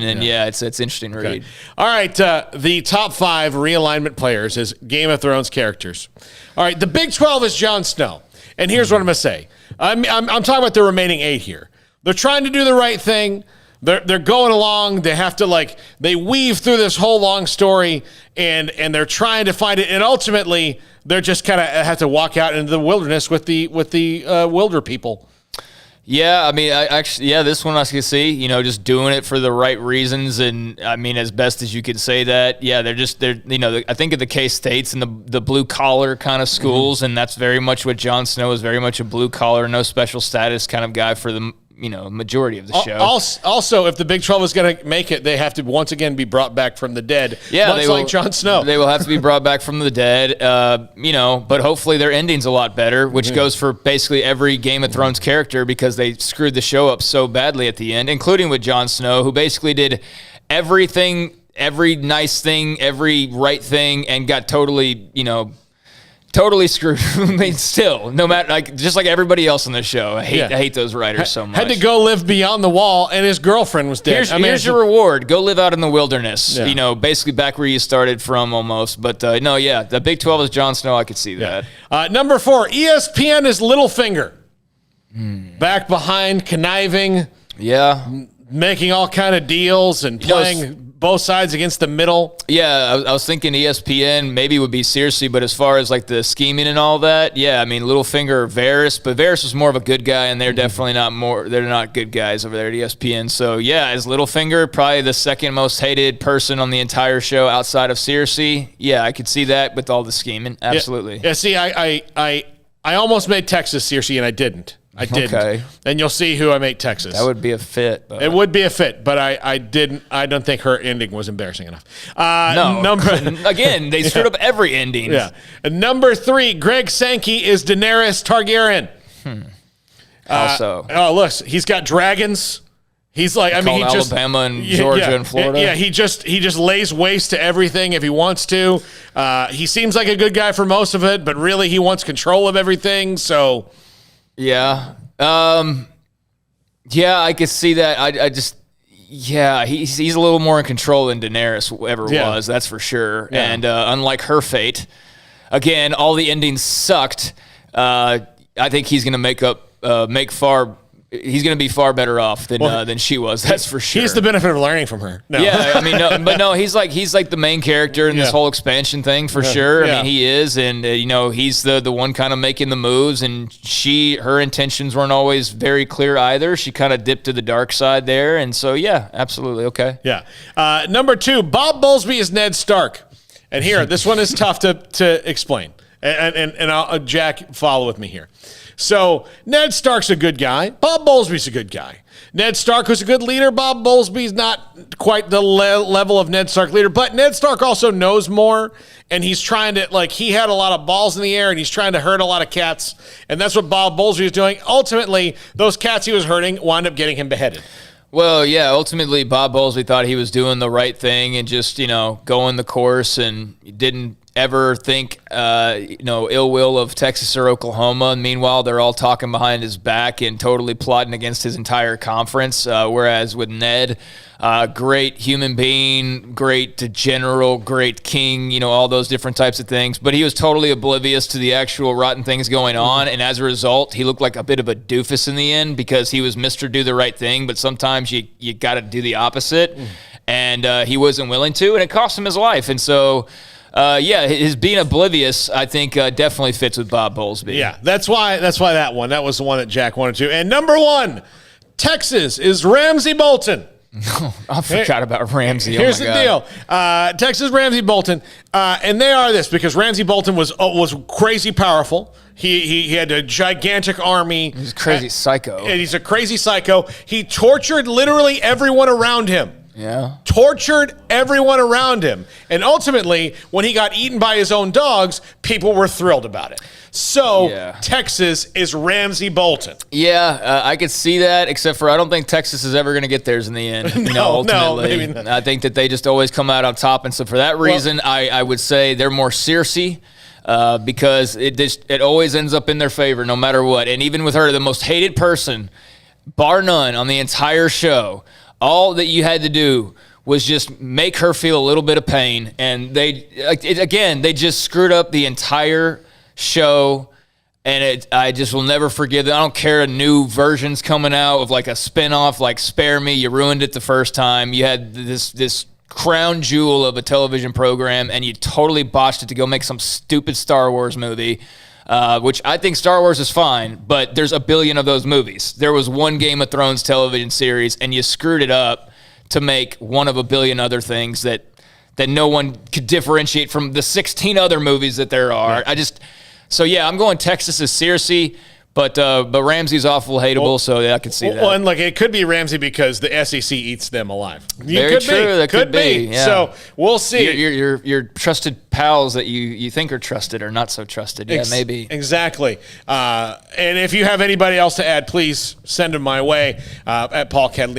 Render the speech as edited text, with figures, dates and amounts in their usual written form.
expansion, and it's interesting to read. All right, the top 5 realignment players is Game of Thrones characters. All right, the Big 12 is Jon Snow, and here's what I'm going to say. I'm talking about the remaining 8 here. They're trying to do the right thing. They're going along. They have to they weave through this whole long story, and they're trying to find it. And ultimately, they're just kind of have to walk out into the wilderness with the wilder people. Yeah, I mean, this one I can see, just doing it for the right reasons, and I mean, as best as you could say that. Yeah, they're I think of the K-States and the blue collar kind of schools, and that's very much what Jon Snow is, very much a blue collar, no special status kind of guy for the majority of the show. Also, if the Big 12 is going to make it, they have to once again be brought back from the dead. Yeah, much like Jon Snow. They will have to be brought back from the dead. But hopefully their ending's a lot better, which goes for basically every Game of Thrones character, because they screwed the show up so badly at the end, including with Jon Snow, who basically did everything, every nice thing, every right thing, and got totally screwed. I mean, still, no matter, just like everybody else on the show, I hate those writers so much. Had to go live beyond the wall, and his girlfriend was dead. Here's your reward: go live out in the wilderness. Yeah. Basically back where you started from, almost. But the Big 12 is Jon Snow. I could see that. Number 4, ESPN is Littlefinger, back behind, conniving. Yeah. Making all kind of deals and playing both sides against the middle. Yeah, I was thinking ESPN maybe would be Cersei, but as far as the scheming and all that, I mean, Littlefinger, Varys, but Varys was more of a good guy, and they're definitely they're not good guys over there at ESPN. So as Littlefinger, probably the second most hated person on the entire show outside of Cersei. Yeah, I could see that with all the scheming. Absolutely. Yeah, see, I almost made Texas Cersei, and I didn't. I didn't. Okay. And you'll see who I make Texas. That would be a fit. It would be a fit, but I didn't. I don't think her ending was embarrassing enough. No. Again, they screwed up every ending. Yeah. Number 3, Greg Sankey is Daenerys Targaryen. Also. Look, he's got dragons. He's like, he just Alabama and Georgia and Florida. Yeah, he just lays waste to everything if he wants to. He seems like a good guy for most of it, but really he wants control of everything. So. Yeah. I could see that. He's a little more in control than Daenerys ever was, that's for sure. Yeah. And unlike her fate, again, all the endings sucked. I think he's going to he's going to be far better off than she was. That's for sure. He's the benefit of learning from her. No. Yeah, I mean, he's like the main character in this whole expansion thing for sure. I mean, he is, and he's the one kind of making the moves, and her intentions weren't always very clear either. She kind of dipped to the dark side there, and so absolutely okay. Yeah. Number 2, Bob Bowlsby is Ned Stark, and here this one is tough to explain, and I'll, Jack, follow with me here. So Ned Stark's a good guy. Bob Bowlsby's a good guy. Ned Stark was a good leader. Bob Bowlsby's not quite the level of Ned Stark leader, but Ned Stark also knows more, and he's trying to, he had a lot of balls in the air, and he's trying to hurt a lot of cats, and that's what Bob Bowlsby is doing. Ultimately, those cats he was hurting wound up getting him beheaded. Well, ultimately Bob Bowlsby thought he was doing the right thing and just, going the course, and didn't ever think, ill will of Texas or Oklahoma. And meanwhile, they're all talking behind his back and totally plotting against his entire conference. Whereas with Ned, great human being, great general, great king, all those different types of things. But he was totally oblivious to the actual rotten things going on. And as a result, he looked like a bit of a doofus in the end, because he was Mr. Do the Right Thing. But sometimes you got to do the opposite. And he wasn't willing to, and it cost him his life. And so... his being oblivious, I think, definitely fits with Bob Bowlsby. Yeah, that's why that one. That was the one that Jack wanted to. And number 1, Texas is Ramsay Bolton. I forgot about Ramsay. Here's the deal. Texas Ramsay Bolton, and they are this because Ramsay Bolton was crazy powerful. He had a gigantic army. He's a crazy psycho. And he's a crazy psycho. He tortured literally everyone around him. Yeah. Tortured everyone around him. And ultimately, when he got eaten by his own dogs, people were thrilled about it. So, Texas is Ramsay Bolton. Yeah, I could see that, except for I don't think Texas is ever going to get theirs in the end. No, maybe not. I think that they just always come out on top. And so for that reason, I would say they're more Cersei. Because it always ends up in their favor no matter what. And even with her, the most hated person, bar none, on the entire show, All that you had to do was just make her feel a little bit of pain. And they just screwed up the entire show. And I just will never forgive them. I don't care. New versions coming out of like a spinoff, like Spare Me. You ruined it the first time. You had this crown jewel of a television program, and you totally botched it to go make some stupid Star Wars movie, which I think Star Wars is fine, but there's a billion of those movies. There was one Game of Thrones television series, and you screwed it up to make one of a billion other things that no one could differentiate from the 16 other movies that there are. So, yeah, I'm going Texas as Searcy, but Ramsay's awful hateable, so yeah, I can see that. Well, and it could be Ramsay because the SEC eats them alive. Very true. That could be. Yeah. So we'll see. Your trusted pals that you think are trusted are not so trusted. Yeah, maybe. Exactly. And if you have anybody else to add, please send them my way at Paul Catalina.